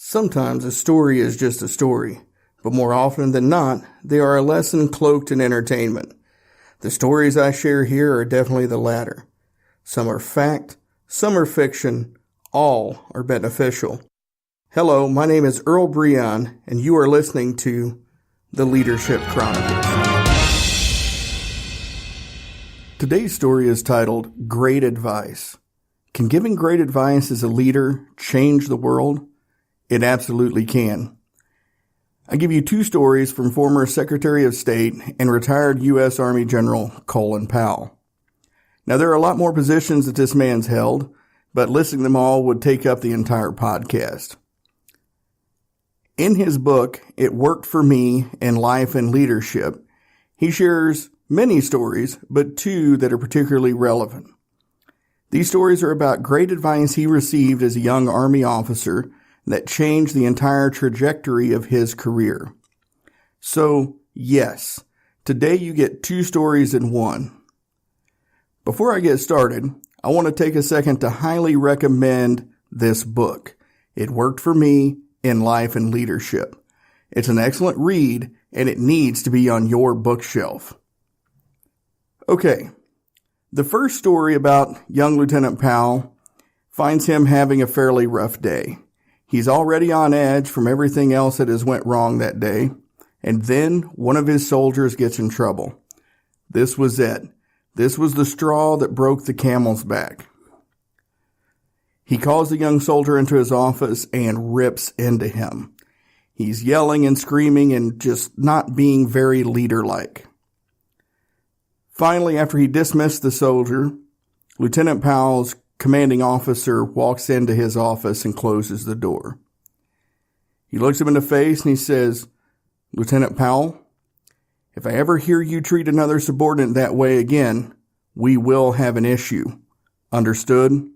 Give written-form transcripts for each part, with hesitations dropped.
Sometimes a story is just a story, but more often than not, they are a lesson cloaked in entertainment. The stories I share here are definitely the latter. Some are fact, some are fiction, all are beneficial. Hello, my name is Earl Breon, and you are listening to the Leadership Chronicles. Today's story is titled, Great Advice. Can giving great advice as a leader change the world? It absolutely can. I give you two stories from former Secretary of State and retired U.S. Army General Colin Powell. Now, there are a lot more positions that this man's held, but listing them all would take up the entire podcast. In his book, It Worked for Me in Life and Leadership, he shares many stories, but two that are particularly relevant. These stories are about great advice he received as a young Army officer that changed the entire trajectory of his career. So, yes, today you get two stories in one. Before I get started, I want to take a second to highly recommend this book. It Worked for Me in Life and Leadership. It's an excellent read, and it needs to be on your bookshelf. Okay, the first story about young Lieutenant Powell finds him having a fairly rough day. He's already on edge from everything else that has went wrong that day, and then one of his soldiers gets in trouble. This was it. This was the straw that broke the camel's back. He calls the young soldier into his office and rips into him. He's yelling and screaming and just not being very leader-like. Finally, after he dismissed the soldier, Lieutenant Powell's commanding officer walks into his office and closes the door. He looks him in the face and he says, "Lieutenant Powell, if I ever hear you treat another subordinate that way again, we will have an issue. Understood?"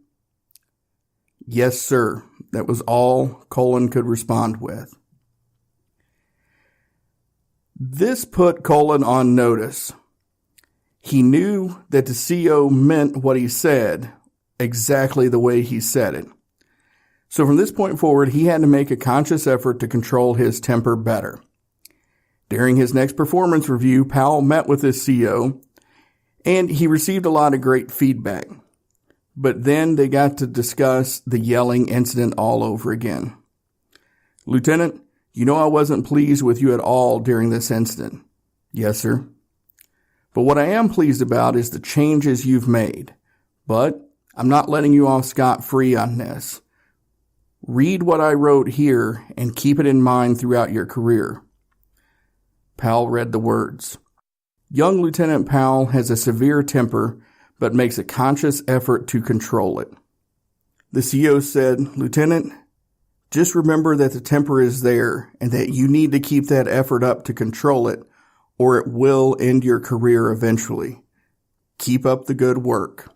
"Yes, sir." That was all Colin could respond with. This put Colin on notice. He knew that the CO meant what he said, exactly the way he said it. So from this point forward, he had to make a conscious effort to control his temper better. During his next performance review, Powell met with his CO, and he received a lot of great feedback. But then they got to discuss the yelling incident all over again. "Lieutenant, you know I wasn't pleased with you at all during this incident." "Yes, sir." "But what I am pleased about is the changes you've made. But I'm not letting you off scot-free on this. Read what I wrote here and keep it in mind throughout your career." Powell read the words. Young Lieutenant Powell has a severe temper, but makes a conscious effort to control it. The CO said, "Lieutenant, just remember that the temper is there and that you need to keep that effort up to control it, or it will end your career eventually. Keep up the good work."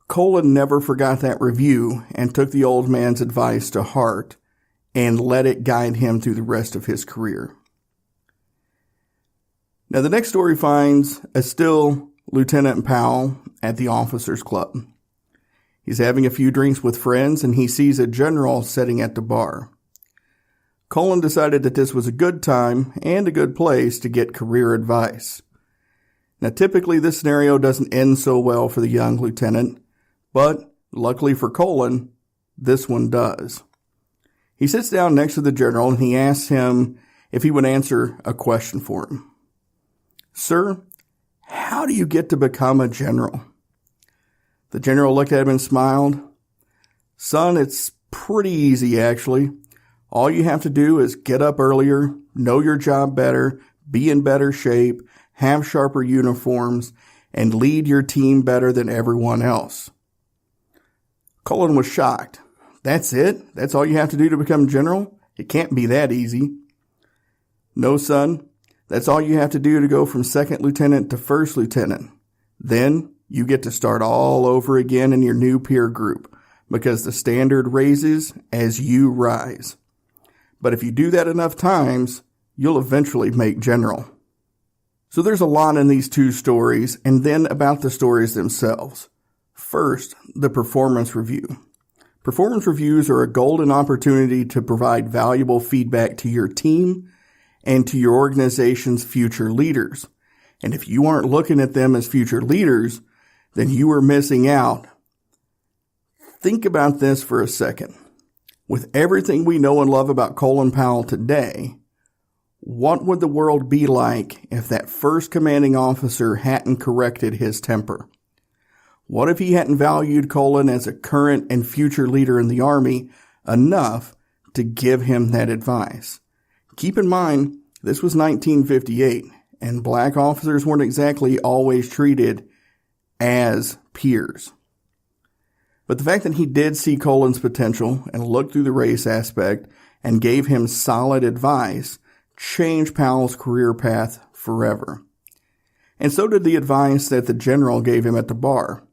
Colin never forgot that review and took the old man's advice to heart and let it guide him through the rest of his career. Now, the next story finds a still Lieutenant Powell at the officers' club. He's having a few drinks with friends and he sees a general sitting at the bar. Colin decided that this was a good time and a good place to get career advice. Now, typically this scenario doesn't end so well for the young lieutenant, but luckily for Colin, this one does. He sits down next to the general and he asks him if he would answer a question for him. "Sir, how do you get to become a general?" The general looked at him and smiled. "Son, it's pretty easy actually. All you have to do is get up earlier, know your job better, be in better shape, have sharper uniforms, and lead your team better than everyone else." Colin was shocked. "That's it? That's all you have to do to become general? It can't be that easy." "No, son. That's all you have to do to go from second lieutenant to first lieutenant. Then you get to start all over again in your new peer group because the standard raises as you rise. But if you do that enough times, you'll eventually make general." So there's a lot in these two stories, and then about the stories themselves. First, the performance review. Performance reviews are a golden opportunity to provide valuable feedback to your team and to your organization's future leaders. And if you aren't looking at them as future leaders, then you are missing out. Think about this for a second. With everything we know and love about Colin Powell today, what would the world be like if that first commanding officer hadn't corrected his temper? What if he hadn't valued Colin as a current and future leader in the Army enough to give him that advice? Keep in mind, this was 1958, and black officers weren't exactly always treated as peers. But the fact that he did see Colin's potential and looked through the race aspect and gave him solid advice changed Powell's career path forever. And so did the advice that the general gave him at the bar.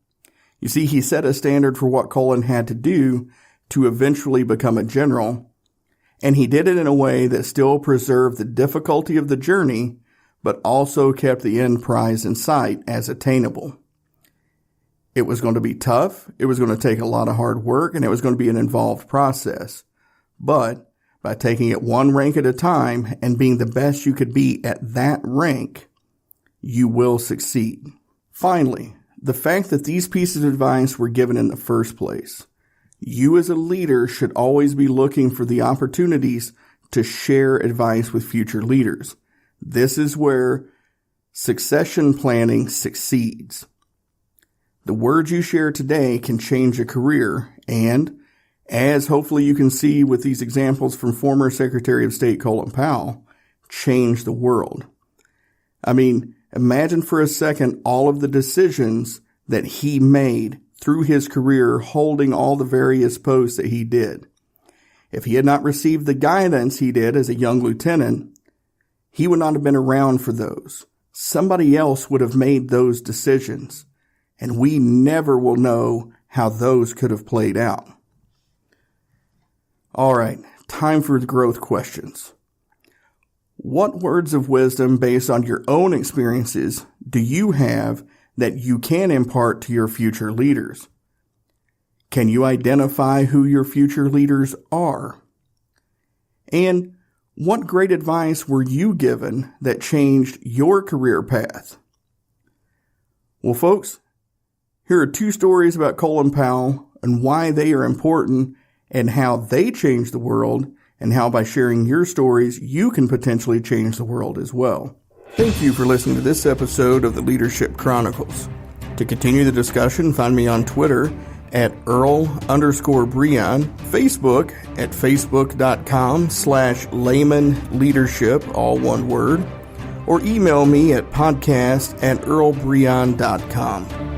You see, he set a standard for what Colin had to do to eventually become a general, and he did it in a way that still preserved the difficulty of the journey, but also kept the end prize in sight as attainable. It was going to be tough, it was going to take a lot of hard work, and it was going to be an involved process. But by taking it one rank at a time and being the best you could be at that rank, you will succeed. Finally, the fact that these pieces of advice were given in the first place. You as a leader should always be looking for the opportunities to share advice with future leaders. This is where succession planning succeeds. The words you share today can change a career, and as hopefully you can see with these examples from former Secretary of State Colin Powell, change the world. I mean, imagine for a second all of the decisions that he made through his career holding all the various posts that he did. If he had not received the guidance he did as a young lieutenant, he would not have been around for those. Somebody else would have made those decisions, and we never will know how those could have played out. All right, time for the growth questions. What words of wisdom based on your own experiences do you have that you can impart to your future leaders? Can you identify who your future leaders are? And what great advice were you given that changed your career path? Well, folks, here are 2 stories about Colin Powell and why they are important and how they changed the world, and how by sharing your stories, you can potentially change the world as well. Thank you for listening to this episode of the Leadership Chronicles. To continue the discussion, find me on Twitter at Earl_Breon, Facebook at facebook.com/Layman Leadership, all one word, or email me at podcast@earlbreon.com.